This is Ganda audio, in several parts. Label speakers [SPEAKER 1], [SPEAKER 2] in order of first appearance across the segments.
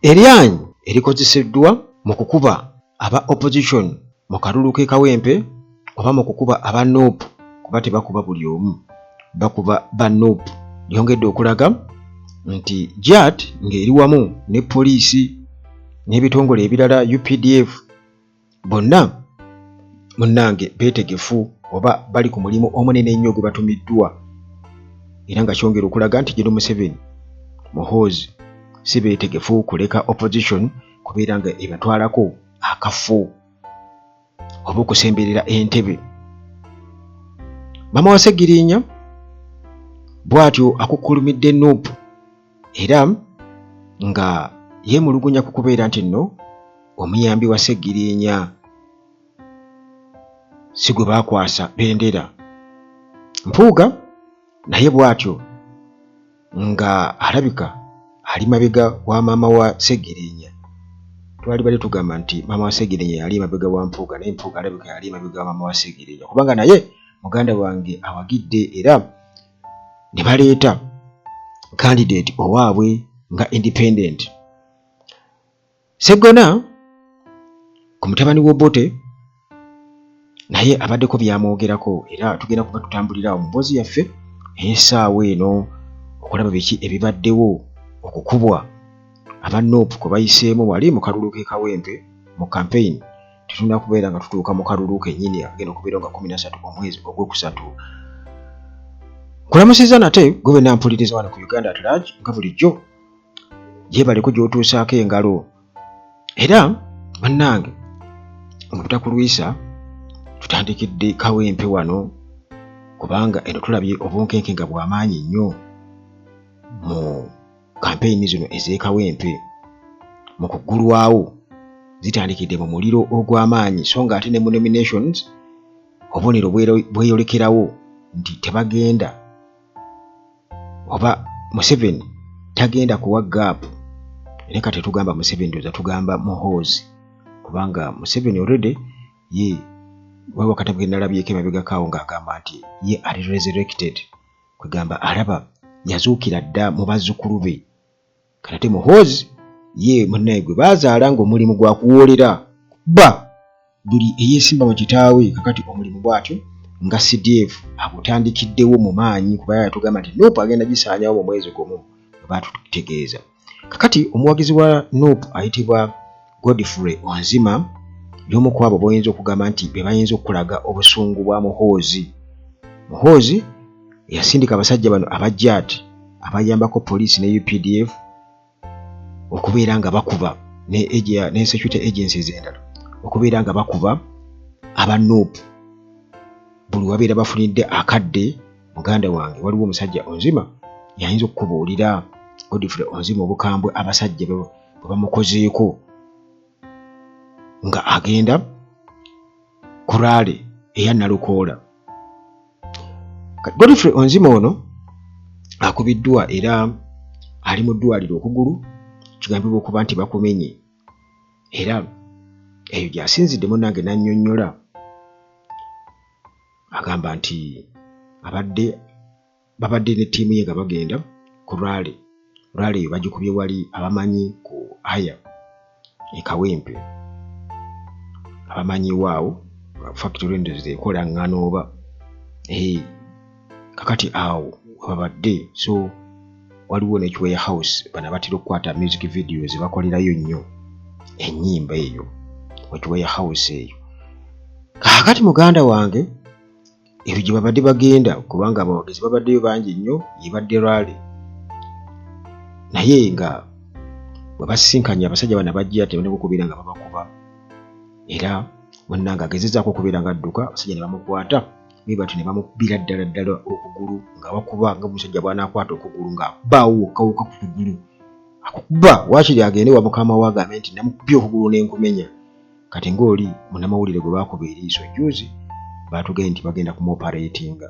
[SPEAKER 1] eryanyi erikozeseddwa mu kukuba aba opposition mu kalulu k'e Kawempe oba mu kukuba aba NUP, kuba tebakuba buli omu, bakuba ba NUP, lyongedde okulaga nti JAT ng'eri wamu ne poliisi n'ebitongole ebirala UPDF bonna munnange beetegefu oba bali ku mulimu omunene ennyo gwe batumiddwa, era nga kyongera okulaga nti General Museveni Muhoozi si beetegefu kuleka opposition kubeera nga ebatwalako akafo oba okusemberera entebe. Mama wa Ssegirinya bw'atyo akukkulumidde NUP era nga yeemulugunya ku kubeera nti nno omuyambi wa Ssegirinya si gwe baakwasa bendera. Mpuuga naye bw'atyo nga alabika ali mabega wa maama wa Ssegirinya. Twali bali tugamba nti maama wa Ssegirinya yali mabega wa Mpuuga, naye Mpuuga alabika yali mabega wa maama wa Ssegirinya kubanga naye muganda wange awagidde era ne baleeta candidate owaabwe nga independent. Sseggona ku mutabani w'Obote naye abaddeko byamwogerako era tugenda kuba tutambulira mu mboozi yaffe essaawa eno okulaba biki ebibaddewo okukubwa aba NUP kwe bayiseemu wali mu kalulu k'e Kawempe mu campaign. Tetulina kubeera nga tutuuka mu kalulu kennyini agenda okubeera nga 13 omwezi ogwokusatu. Nkulamusizza nate gwe wenna mpuliriza wano ku Uganda at large nga bulijjo gyebaleko gy'otuusaako engalo era bannange nga tutakulwisa tutandikidde Kawempe wano kubanga eno tulabye obunkenke nga bw'amaanyi nnyo mu kampeyini zino ez'e Kawempe mu kuggulwawo zitandikidde mu muliro ogw'amaanyi so nga ate ne mu nominations obubonero bweyolekerawo nti tebagenda oba Museveni tagenda kuwa gap. Reka tetugamba Museveni ndoza tugamba Muhoozi kubanga Museveni already ye waliwo akatabo ke nalabyeko emabega kaawo ng'agamba nti ye ali resurrected kwegamba alaba yazuukira dda mu bazzukulu be. Kati Muhoozi ye munnaye gwe baazaala ng'omulimu gwa kuwoolera ba buli eyeesimba mu kitaawe. Kakati omulimu bw'atyo nga CDF agutandikiddewo mu maanyi kuba yatugamba nti NUP agenda gisaanyawo mu mwezi gumu baatutegeeza. Kakati omuwagizi wa NUP ayitibwa Godfrey Onzima y'omu ku abo boyinza okugamba nti be bayinza okulaga obusungu bwa Muhoozi. Muhoozi yasindika abasajja bano aba JAT abayambako poliisi ne UPDF okubeera nga bakuba ne security agencies endala okubeera nga bakuba aba NUP. Buli wabeera bafunidde akadde muganda wange waliwo omusajja Onzima yayinza okukubuulira Godfrey Onzima obukambwe abasajja bwe bamukozeeko nga agenda ku rally eya Nalukoola. Godfrey Onzima ono akubiddwa era ali mu ddwaliro okugulu kigambibwa okuba nti bakumenye era eyo gy'asinzidde munnange n'annyonnyola agamba nti babadde ne ttiimu ye nga bagenda ku rally eyo bagikubye wali abamanyi ku Aya e Kawempe abamanyi waawo factory endozi ekola ngano oba kakati awo babadde so waliwo ne warehouse bana batira okukwata music videos bakolerayo nnyo ennyimba eyo warehouse eyo. Kakati muganda wange ebyo gye babadde bagenda kubanga abawagizi babaddeyo bangi nnyo yibadde rally naye nga bwe basisinkanye abasajja bana bajja tebaneko kubeera nga babakuba era munnange agezezaako okubeera nga adduka abasajja ne bamukwata bati ne bamubira ddala okugulu nga bakuba nga omusajja bw'anaakwata okugulu ng'abbaawo kawuka ku kugulu akukuba waakiri agende wa mukama we agambe nti namukubye okugulu n'enkumenya. Kati ng'oli munnamawulire gwe baakuba eriiso juzi baatugambye nti bagenda kumoperatinga.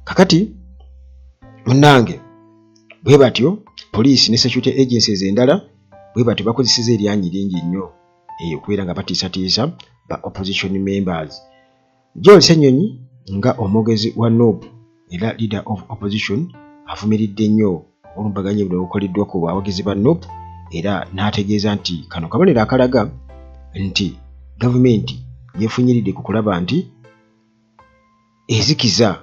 [SPEAKER 1] Kakati munnange bwe batyo poliisi ne security agencies endala bwe batyo bakozeseza eryanyi lingi nnyo okubeera nga batiisatiisa ba opposition members. Joel Ssenyonyi nga omwogezi wa NUP era leader of opposition avumiridde nnyo olumbaganye buno obukoleddwa ku bawagizi ba NUP era n'ategeeza nti kano kabonero akalaga nti gavumenti yeefunyiridde ku kulaba nti ezikiza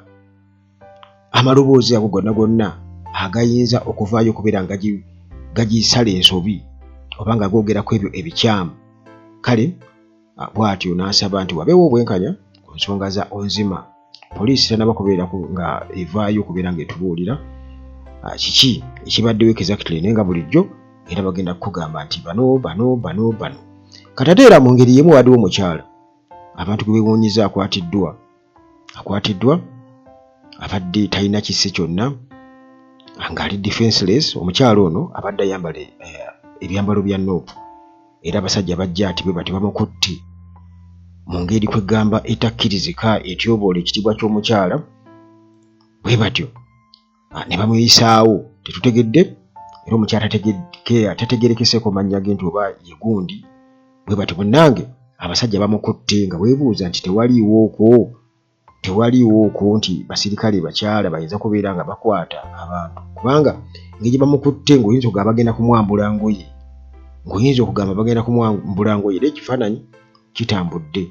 [SPEAKER 1] amaloboozi ago gonna agayinza okuvaayo okubeera nga gagisala ensobi oba nga googera ku ebyo ebikyamu. Kale bw'atyo n'asaba nti wabeewo obwenkanya ku nsonga za onzima. Poliisi tannaba kubeera nga evaayo okubeera ng'etubuulira kiki ekibaddewo exactly, naye nga bulijjo era bagenda kukugamba nti bano. Kati ate era mu ngeri y'emu waliwo omukyala abantu gwe beewuunyiza akwatiddwa abadde talina kisse kyonna ng'ali defenseless. Omukyala ono abadde ayambala ebyambalo bya noopu era abasajja bajja ati bwe bati bamukutte mu ngeri kwegamba etakkirizika etyoboola ekitiibwa ky'omukyala bwe batyo ne bamuyisaawo tetutegedde era omukyala tategeerekeseko mannya ge nti oba ye gundi bwe batyo munnange abasajja bamukutte nga weebuuza nti tewaliiwooko nti basirikale bakyala bayinza kubeera nga bakwata abantu, kubanga engeri gye bamukutte ng'oyinza okugamba bagenda kumwambula ngoye era ekifaananyi kitambudde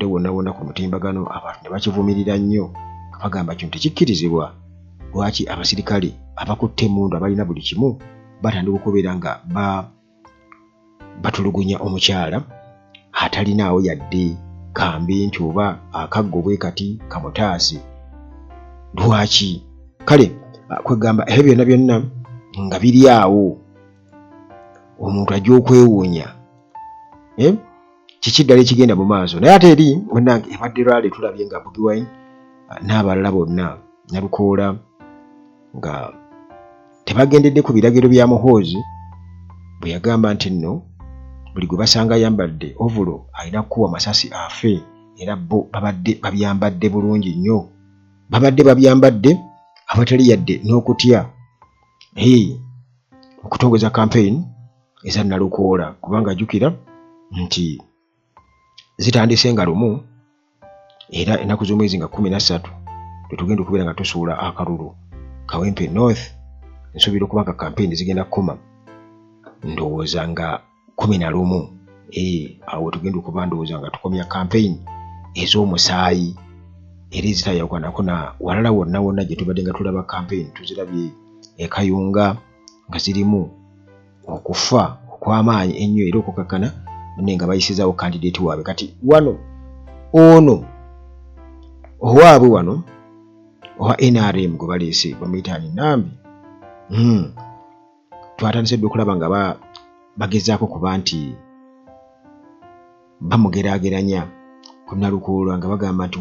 [SPEAKER 1] wonna ku mutimbagano. Abantu ne bakivumirira nnyo nga bagamba kino tekikkirizibwa. Lwaki abasirikale abakutte emmundu abalina buli kimu batandika okubeera nga batulugunya omukyala atalinaawo yadde kambe nti oba akaggo bwe kati kamutaasi? Lwaki? Kale kwegamba ebyo byonna nga biri awo omuntu ajja okwewuunya kiki ddala ekigenda mu maaso. Naye ate eri munnange ebadde lwali tulabye nga Bobi Wine n'abalala bonna Nalukoola nga tebagendedde ku biragiro bya Muhoozi bwe yagamba nti nno buli gwe basanga ayambadde ovulo alina kukuwa masasi afe, era bo babadde babyambadde bulungi nnyo, babadde babyambadde abatali yadde n'okutya okutongoza campaign eza Nalukoola, kubanga ajjukira nti zitandise nga lumu era ennaku z'omwezi nga 13 tetugenda okubeera nga tusuula akalulu Kawempe North. Nsuubira okuba nga campaign zigenda kukoma ndowooza nga 11 awo tugenda okuba ndowooza nga tukomya campaign ez'omusaayi era ezitayawukanako na walala wonna gye tubadde nga tulaba campaign. Tuzirabye Kayunga nga zirimu okufa okw'amaanyi ennyo era okukakkana naye nga bayisizaawo candidate waabwe. Kati wano owaabwe wano owa NRM gwe baleese bamuyita Nambi twatandise dde okulaba nga bagezaako kuba nti bamugeraageranya ku Nalukoola nga bagamba nti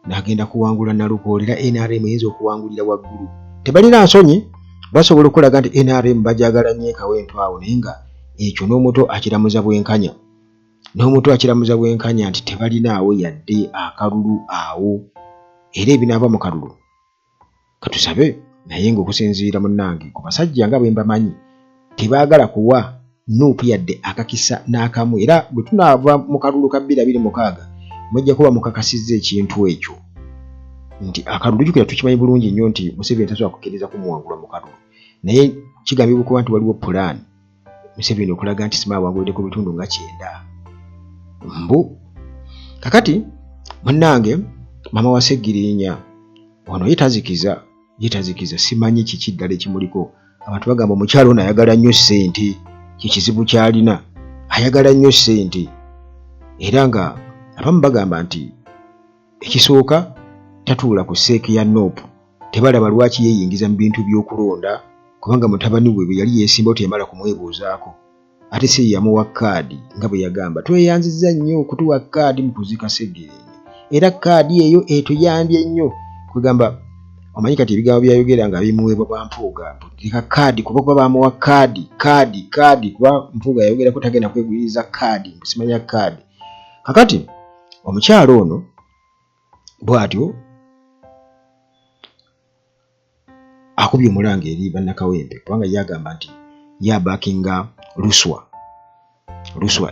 [SPEAKER 1] n'agenda kuwangula Nalukoola era NRM eyinza okuwangulira waggulu. Tebalina nsonyi, basobola okulaga nti NRM bajagala nnyo Kawempe awo, naye nga ekyo n'omuto akiramuza bwenkanya nti tebalinaawo yadde akalulu awo, era ebinaava mu kalulu katusabe. Naye ng'okusinziira munnange ku basajja nga bwe mbamanyi tebaagala kuwa Nuupu yadde akakisa n'akamu, era bwe tunaava mu kalulu ka 2026 mujja kuba mukakasizza ekintu ekyo nti akalulu jjukira tukimanyi bulungi nnyo nti Museveni tasobola kukkiriza kumuwangula mu kalulu, naye kigambibwa kuba nti waliwo pulaani Museveni okulaga nti simaawangulidde ku bitundu nga 9 kakati munnange maama wa Sseggirinya ono yetazikiza simanyi kiki ddala ekimuliko. Abantu bagamba omukyalo ono ayagala nnyo ssente, kikizibu kyalina, ayagala nnyo ssente, era nga abamu bagamba nti ekisooka tatuula ku sseeke ya Noopu, tebalaba lwaki yeeyingiza mu bintu by'okulonda, kubanga mutabani we bwe yali yeesimbawo teyamala kumwebuuzaako, ate si yamuwa kaadi nga bwe yagamba. Tweyanzizza nnyo okutuwa kaadi mu kuzika Sseggirinya, era kaadi eyo etuyambye nnyo. Kwegamba omanyi kati ebigambo byayogera nga bimuweebwa Bampuuga leka kaadi kuba kuba bamuwa kaadi kuba Mpuuga yayogerako tagenda kweguliriza kaadi, simanya kaadi. Kakati omukyalo ono bw'atyo akubye omulanga eri bannakawempe, kubanga yagamba nti yabakinga Luswa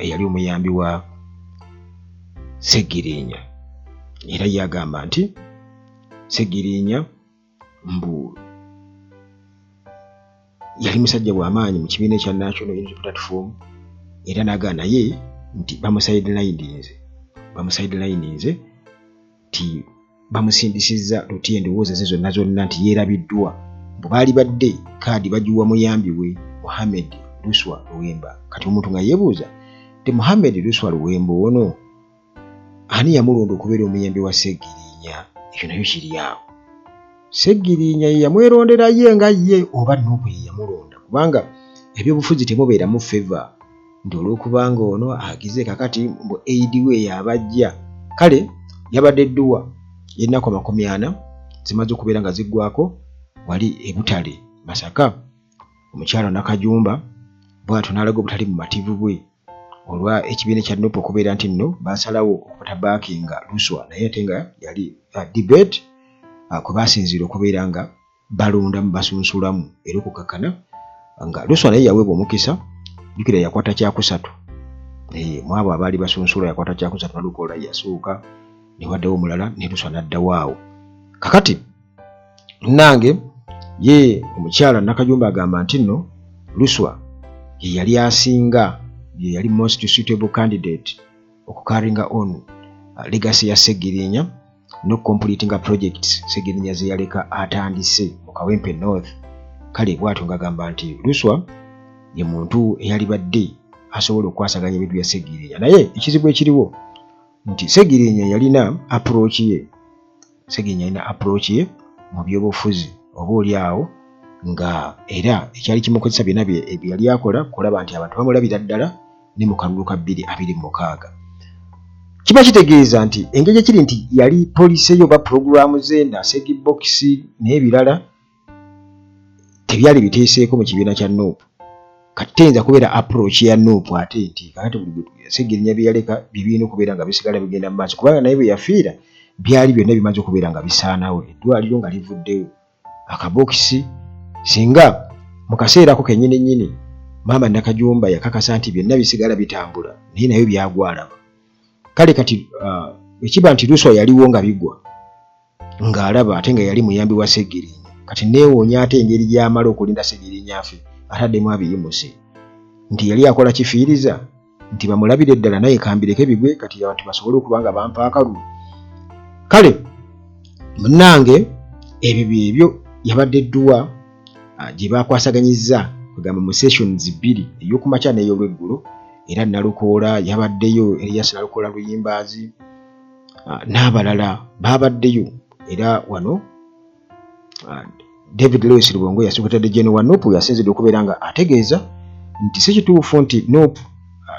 [SPEAKER 1] eyali omuyambi wa Sseggirinya, era yagamba nti Sseggirinya mbu yali musajja bw'amaanyi mu kibiina ekya National Unity Platform era n'agaana naye nti bamusidelininze nti bamusindisizza luti endowooza ze zonna nti yeerabiddwa bwe baali badde kaadi bagiwa muyambi we Mohamed Luswa Luwemba. Kati omuntu nga yeebuuza nti Mohamed Luswa Luwemba ono ani yamulonda okubeera omuyambi wa Sseggirinya? Ekyo nabyo kiri awo. Sseggirinya ye yamwerondera ye nga ye oba Nuupu ye yamulonda? Kubanga ebyobufuzi temubeeramu favor nti olw'okubanga ono agize kakati mbu aid we yabajja. Kale yabadde dduwa y'ennaku 40 zimaze okubeera nga ziggwako wali e Butale Masaka. Omukyala Nakajumba bw'atyo n'alaga obutali mu mativu bwe olwa ekibiina kya Nuupu okubeera nti nno baasalawo okutabaakinga Luswa naye ate nga yali debate kwe baasinziira okubeera nga balondamu basunsulamu era okukakkana nga Luswa naye yaweebwa omukisa. Jjukira yakwata kyakusatu mu abo abaali basunsula yakwata kyakusatu Nalukola yasooka ne waddewo omulala ne Luswa n'addawo awo. Kakati nange ye omukyala Nakajumba agamba nti nno Luswa ye yali asinga ye yali most suitable candidate okukaringa on legacy ya Sseggirinya no completing projects Sseggirinya ze yaleka atandise mu Kawempe North. Kale bw'atyo ng'agamba nti Luswa ye muntu eyali badde asobola okwasaganya ebintu bya Sseggirinya. Naye ekizibu ekiriwo nti Sseggirinya yalina approach ye mu byobufuzi oba oli awo nga era ekyali kimukozesa byonna bye yali akola kulaba nti abantu bamulabira ddala ne mu kalulu ka 2026. Kiba kitegeeza nti engeri ekiri nti yali poliisi oba pulogulaamu ze Nasegi Box n'ebirala tebyali biteeseeko mu kibiina kya Nuupu. Kati teyinza kubeera approach ya Nuupu ate nti kakati Sseggirinya bye yaleka bibiina okubeera nga bisigala bigenda mu maaso kubanga naye bwe yafiira byali byonna bimaze okubeera nga bisaanawo. Eddwaliro nga livuddewo, akabokisi, singa mu kaseera ako kennyini Maama Nakajumba yakakasa nti byonna bisigala bitambula naye nayo byagwalaba. Kale kati ekiba nti Luswa yaliwo nga bigwa ng'alaba ate nga yali muyambi wa Sseggirinya. Kati neewoonya ate engeri gy'amala okulinda Sseggirinya afe ataddemu abiyimuse nti yali akola kifiiriza nti bamulabire ddala naye kambireke bigwe kati abantu basobole okuba nga bampa akalulu. Kale munnange ebyo yabadde dduwa gye baakwasaganyizza kugamba mu sessions 2 ey'okumakya n'ey'olweggulo era Nalukoola yabaddeyo, Elias Nalukoola Luyimbaazi n'abalala baabaddeyo era wano David Lewis Rubongo ya Secretary General wa Nuupu yasinzidde okubeera nga ategeeza nti si kituufu nti Nuupu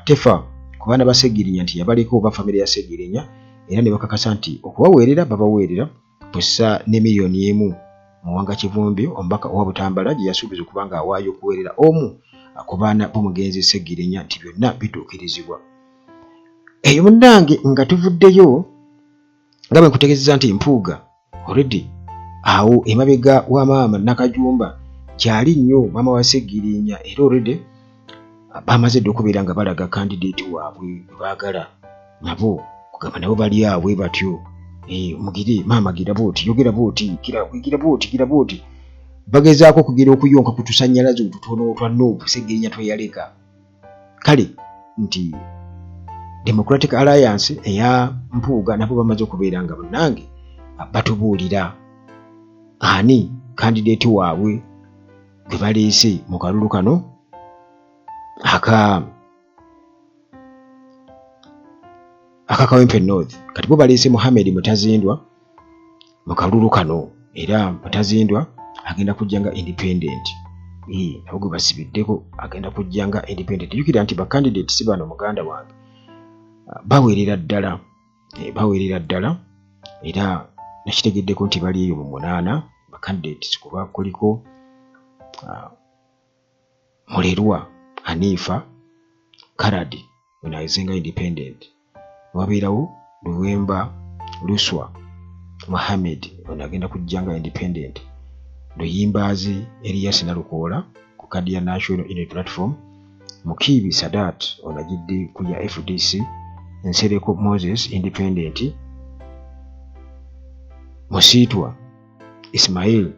[SPEAKER 1] tefa ku baana ba Sseggirinya nti yabaliko oba famire ya Sseggirinya era ne bakakasa nti okubaweerera babaweerera bussa ne miliyoni 1 Muwanga Kivumbi omubaka owa Butambala gye yasuubiza okuba nga awaayo okuweerera omu ku baana b'omugenzi Sseggirinya nti byonna bituukirizibwa. Eyo munnange nga tuvuddeyo nga bwe nkutegeezezza nti Mpuuga already awo emabega wa Maama Nakajumba kyali nnyo maama wa Sseggirinya era already bamaze dde okubeera nga balaga candidate waabwe baagala nabo kugamba nabo bali awo batyo. Mugire maama gira booti yogera booti gira booti bagezaako kugira okuyonka ku tusannyalaze otutono twa Nuupu Sseggirinya tweyaleka. Kale nti Democratic Alliance eya Mpuuga nabo bamaze okubeera nga bannange batubuulira ani candidate waabwe gwe baleese mu kalulu kano aka Kawempe North. Kati bo baleese Mohamed Mutazindwa mu kalulu kano era Mutazindwa agenda kujja nga independent. Nabo gwe basibiddeko agenda kujja nga independent. Jjukira nti ba candidate si bano muganda wange baweerera ddala era nakitegeddeko nti bali eyo mu 8 ba candidates kuba kuliko Mulerwa Hanifa Karadi ono ayizenga independent, wabeerawo Luwemba Luswa Mohamed ono agenda kujja nga independent, Luyimbaazi Elias Nalukoola ku kadi ya National Unity Platform, Mukiibi Sadat ono agidde ku ya FDC, Nsereko Moses independent, Musiitwa Ismail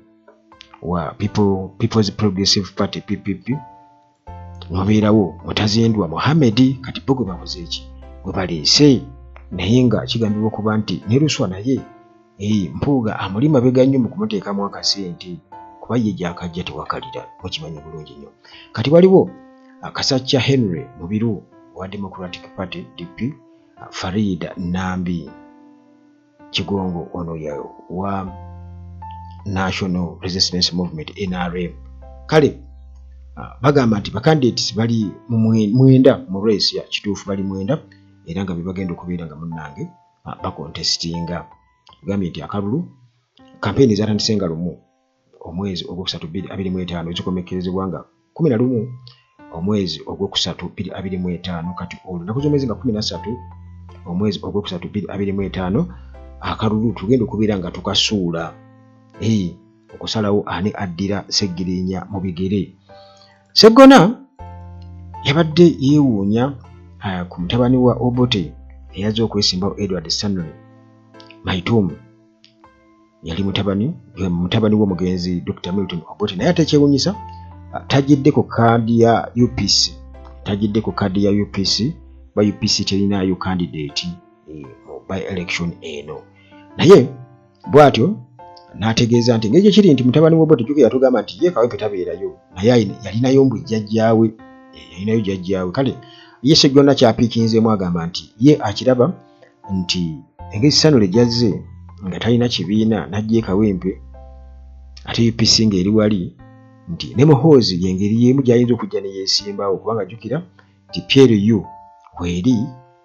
[SPEAKER 1] wa People's Progressive Party PPP nobeerawo Mutazendwa Mohamed kati bo gwe babuze eki gwe baleese naye nga kigambibwa okuba nti ne Luswa naye Mpuuga amuli mabega nnyo mu kumuteekamu akasente kuba ye gy'akajja tewakalira mukimanyi bulungi nnyo. Kati waliwo Kasacca Henry Mubiru wa Democratic Party DP, Farid Nambi Kigongo ono ya wa National Resistance Movement NRM. Kale bagamba nti bacandidates bali mwenda mu race ya kituufu bali mwenda era nga bibagenda okubeera nga munnange bakontestinga. Gambye nti akalulu kampeni zatandise nga lumu omwezi ogwokusatu 2025 zikomekkerezebwa nga 11 omwezi ogwokusatu 2025 kati olunaku z'omwezi nga 13 omwezi ogwokusatu 2025 akalulu tugenda okubeera nga tukasuula okusalawo ani addira Seggirinya mu bigere. Sseggona yabadde yeewuunya ku mutabani wa Obote eyazze okwesimbawo Edward Stanley Maitumu yali mutabani w'omugenzi Dr. Milton Obote naye ate kyewuunyisa tajidde ku kaadi ya UPC ba UPC terinayo candidate mu by election eno naye bwatyo n'ategeeza nti ng'ekyo kiri nti mutabani w'Obote Juke yatugamba nti ye Kawempe tabeerayo naye yalinayo mbu jjajjaawe yalinayo jjajjaawe kale ye Sseggona kyapiikinzeemu agamba nti ye akiraba nti engeri Stanley gyazze nga talina kibiina n'ajja Kawempe ate UPC ng'eri wali nti ne Muhoozi y'engeri y'emu gy'ayinza okujja ne yeesimbawo kubanga jjukira nti PLU weri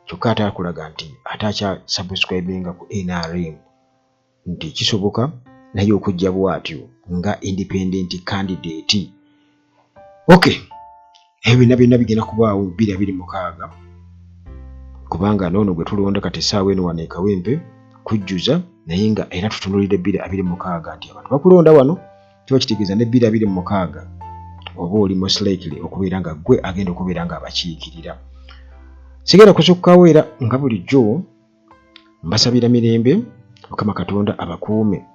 [SPEAKER 1] kyokka ataakulaga nti atakya subscribinga ku NRM nti kisoboka naye okujja bwatyo nga independent candidate. Okay, ebyo byonna bigenda kubaawo 2026 kubanga noono gwe tulonda kati essaawa eno wano e Kawempe kujjuza naye nga era tutunuulidde 2026 nti abantu bakulonda wano kiba kitegeeza ne 2026 oba oli most likely okubeera nga gwe agenda okubeera nga abakiikirira. Sigenda kusukkawo era nga bulijjo mbasabira mirembe Mukama Katonda abakuume